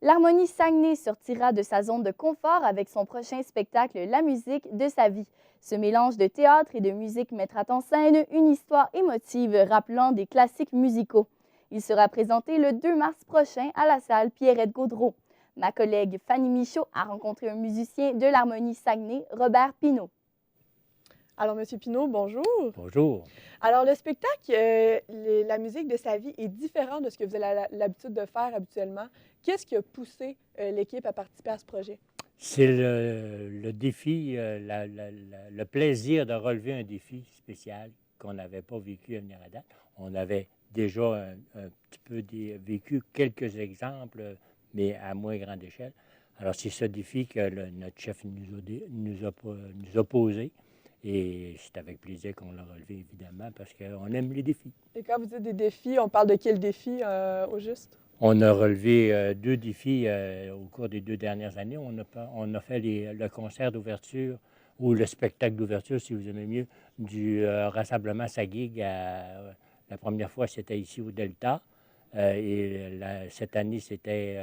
L'Harmonie Saguenay sortira de sa zone de confort avec son prochain spectacle La musique de sa vie. Ce mélange de théâtre et de musique mettra en scène une histoire émotive rappelant des classiques musicaux. Il sera présenté le 2 mars prochain à la salle Pierrette-Gaudreau. Ma collègue Fanny Michaud a rencontré un musicien de l'Harmonie Saguenay, Robert Pinault. Alors, Monsieur Pinault, bonjour. Bonjour. Alors, le spectacle, la musique de sa vie est différent de ce que vous avez l'habitude de faire habituellement. Qu'est-ce qui a poussé l'équipe à participer à ce projet? C'est le défi, le plaisir de relever un défi spécial qu'on n'avait pas vécu à venir à date. On avait déjà un petit peu vécu quelques exemples, mais à moins grande échelle. Alors, c'est ce défi que notre chef nous a posé. Et c'est avec plaisir qu'on l'a relevé, évidemment, parce qu'on aime les défis. Et quand vous dites des défis, on parle de quel défi au juste? On a relevé 2 défis au cours des 2 dernières années. On a fait le concert d'ouverture ou le spectacle d'ouverture, si vous aimez mieux, du rassemblement Sagig. La première fois, c'était ici au Delta. Cette année, c'était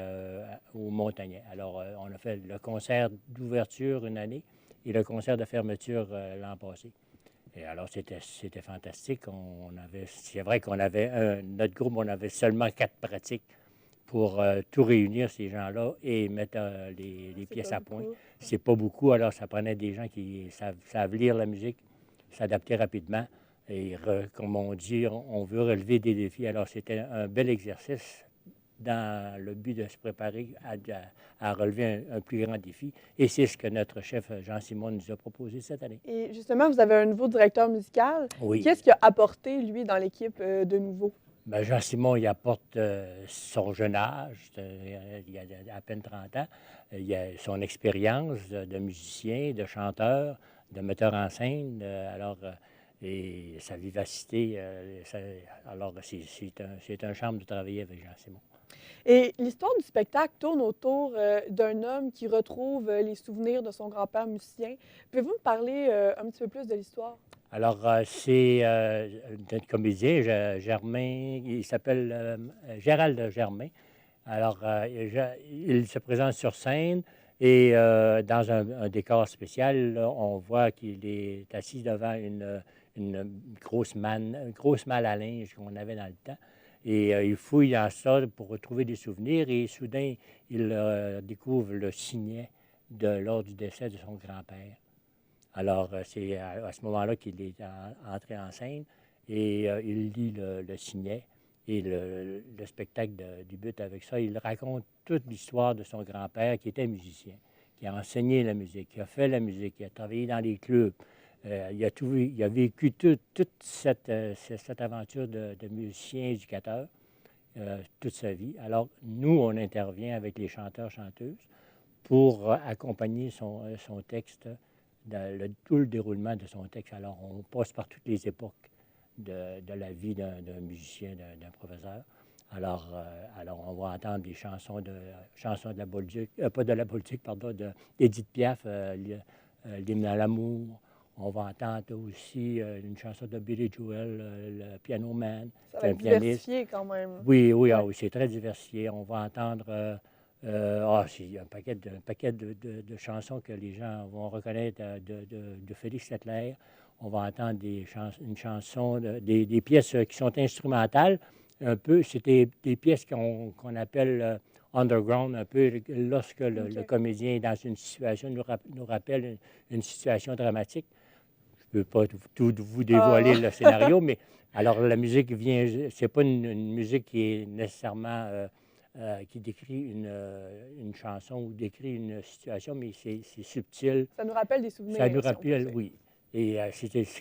au Montagnais. Alors, on a fait le concert d'ouverture une année et le concert de fermeture l'an passé. Et alors, c'était fantastique. C'est vrai qu'on avait, notre groupe, on avait seulement 4 pratiques pour tout réunir, ces gens-là, et mettre les pièces à point. C'est pas beaucoup, alors ça prenait des gens qui savent lire la musique, s'adapter rapidement. Et comme on dit, on veut relever des défis. Alors, c'était un bel exercice dans le but de se préparer à relever un plus grand défi. Et c'est ce que notre chef Jean-Simon nous a proposé cette année. Et justement, vous avez un nouveau directeur musical. Oui. Qu'est-ce qu'il a apporté, lui, dans l'équipe de nouveau? Bien, Jean-Simon, il apporte son jeune âge, il a à peine 30 ans. Il a son expérience de musicien, de chanteur, de metteur en scène. Et sa vivacité. Alors, c'est un charme de travailler avec Jean-Simon. Et l'histoire du spectacle tourne autour d'un homme qui retrouve les souvenirs de son grand-père musicien. Pouvez-vous me parler un petit peu plus de l'histoire? Alors, c'est notre comédien, Germain, il s'appelle Gérald Germain. Alors, il se présente sur scène et dans un décor spécial, là, on voit qu'il est assis devant une grosse malle à linge qu'on avait dans le temps. Et il fouille dans ça pour retrouver des souvenirs et soudain, il découvre le signet lors du décès de son grand-père. Alors, c'est à ce moment-là qu'il est entré en scène et il lit le signet et le spectacle débute avec ça. Il raconte toute l'histoire de son grand-père qui était musicien, qui a enseigné la musique, qui a fait la musique, qui a travaillé dans les clubs. Il a vécu toute cette aventure de musicien éducateur toute sa vie. Alors, nous, on intervient avec les chanteurs-chanteuses pour accompagner son texte, tout le déroulement de son texte. Alors, on passe par toutes les époques de la vie d'un musicien, d'un professeur. Alors, on va entendre des chansons de la Bolduc, pas de la Bolduc, pardon, d'Édith Piaf, l'hymne à l'amour. On va entendre aussi une chanson de Billy Joel, le Piano Man. Ça va être diversifié quand même. Oui, Ouais. c'est très diversifié. On va entendre c'est un paquet de chansons que les gens vont reconnaître de Félix Leclerc. On va entendre une chanson, des pièces qui sont instrumentales. Un peu, c'était des pièces qu'on appelle underground, un peu lorsque le comédien est dans une situation, nous rappelle une situation dramatique. Je ne peux pas tout vous dévoiler le scénario, mais alors la musique vient, c'est pas une musique qui est nécessairement qui décrit une chanson ou décrit une situation, mais c'est subtil. Ça nous rappelle des souvenirs. Ça nous rappelle, oui. Et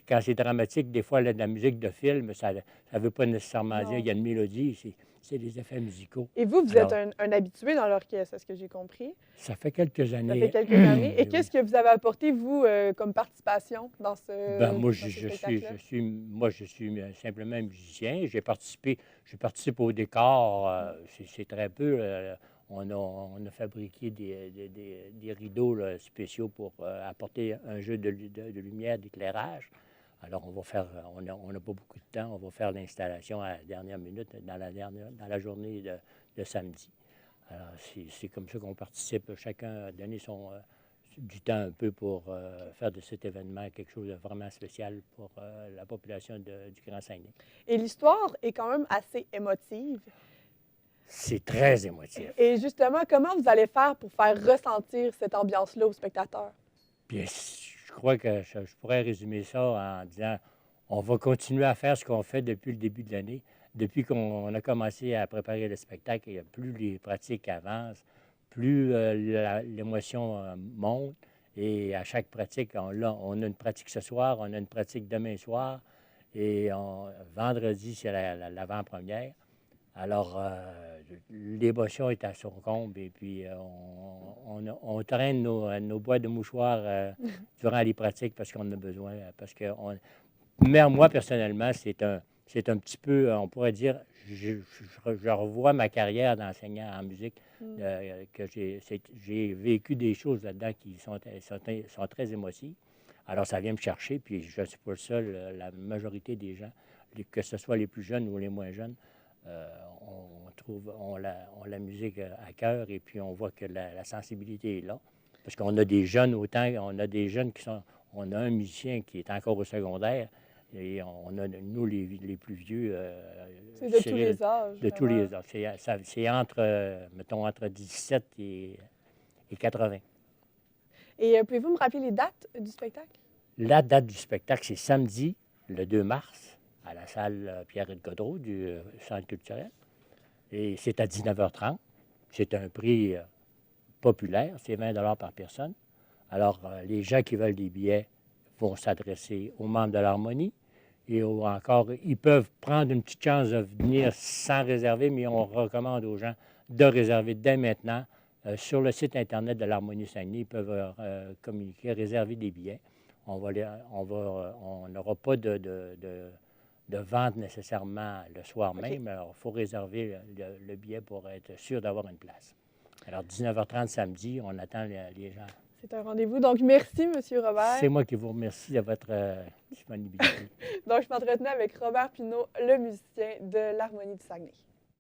quand c'est dramatique, des fois, la musique de film, ça ne veut pas nécessairement dire qu'il y a une mélodie, c'est des effets musicaux. Et vous êtes un habitué dans l'orchestre, est-ce que j'ai compris? Ça fait quelques années. Ça fait quelques années. Et qu'est-ce que vous avez apporté, vous, comme participation dans ce Moi, je suis simplement musicien. Je participe au décor, c'est très peu. On a fabriqué des rideaux là, spéciaux pour apporter un jeu de lumière, d'éclairage. Alors, on n'a pas beaucoup de temps. On va faire l'installation à la dernière minute, dans la journée de samedi. Alors, c'est comme ça qu'on participe. Chacun a donné du temps un peu pour faire de cet événement quelque chose de vraiment spécial pour la population du Grand Saguenay. Et l'histoire est quand même assez émotive. C'est très émotif. Et justement, comment vous allez faire pour faire ressentir cette ambiance-là aux spectateurs? Puis, je crois que je pourrais résumer ça en disant on va continuer à faire ce qu'on fait depuis le début de l'année. Depuis qu'on a commencé à préparer le spectacle, et plus les pratiques avancent, plus l'émotion monte. Et à chaque pratique, on a une pratique ce soir, on a une pratique demain soir. Et vendredi, c'est l'avant-première. Alors, l'émotion est à son comble et puis on traîne nos boîtes de mouchoirs durant les pratiques parce qu'on en a besoin. Parce que mais moi, personnellement, c'est un petit peu, on pourrait dire, je revois ma carrière d'enseignant en musique, que j'ai vécu des choses là-dedans qui sont très émotives. Alors, ça vient me chercher, puis je ne suis pas le seul, la majorité des gens, que ce soit les plus jeunes ou les moins jeunes, on la musique à cœur et puis on voit que la sensibilité est là. Parce qu'on a des jeunes autant, on a des jeunes on a un musicien qui est encore au secondaire et on a, nous, les plus vieux, C'est de tous Cyril, les âges. de tous les âges. C'est mettons, entre 17 et 80. Et pouvez-vous me rappeler les dates du spectacle? La date du spectacle, c'est samedi, le 2 mars, à la salle Pierre-Yves Godreau du Centre culturel. Et c'est à 19h30. C'est un prix populaire, c'est 20 $ par personne. Alors, les gens qui veulent des billets vont s'adresser aux membres de l'Harmonie. Et encore, ils peuvent prendre une petite chance de venir sans réserver, mais on recommande aux gens de réserver dès maintenant. Sur le site Internet de l'Harmonie Saguenay, ils peuvent communiquer, réserver des billets. On n'aura pas de vente nécessairement le soir même. Alors, il faut réserver le billet pour être sûr d'avoir une place. Alors, 19h30 samedi, on attend les gens. C'est un rendez-vous. Donc, merci, M. Robert. C'est moi qui vous remercie de votre disponibilité. Donc, je m'entretenais avec Robert Pinault, le musicien de l'Harmonie du Saguenay.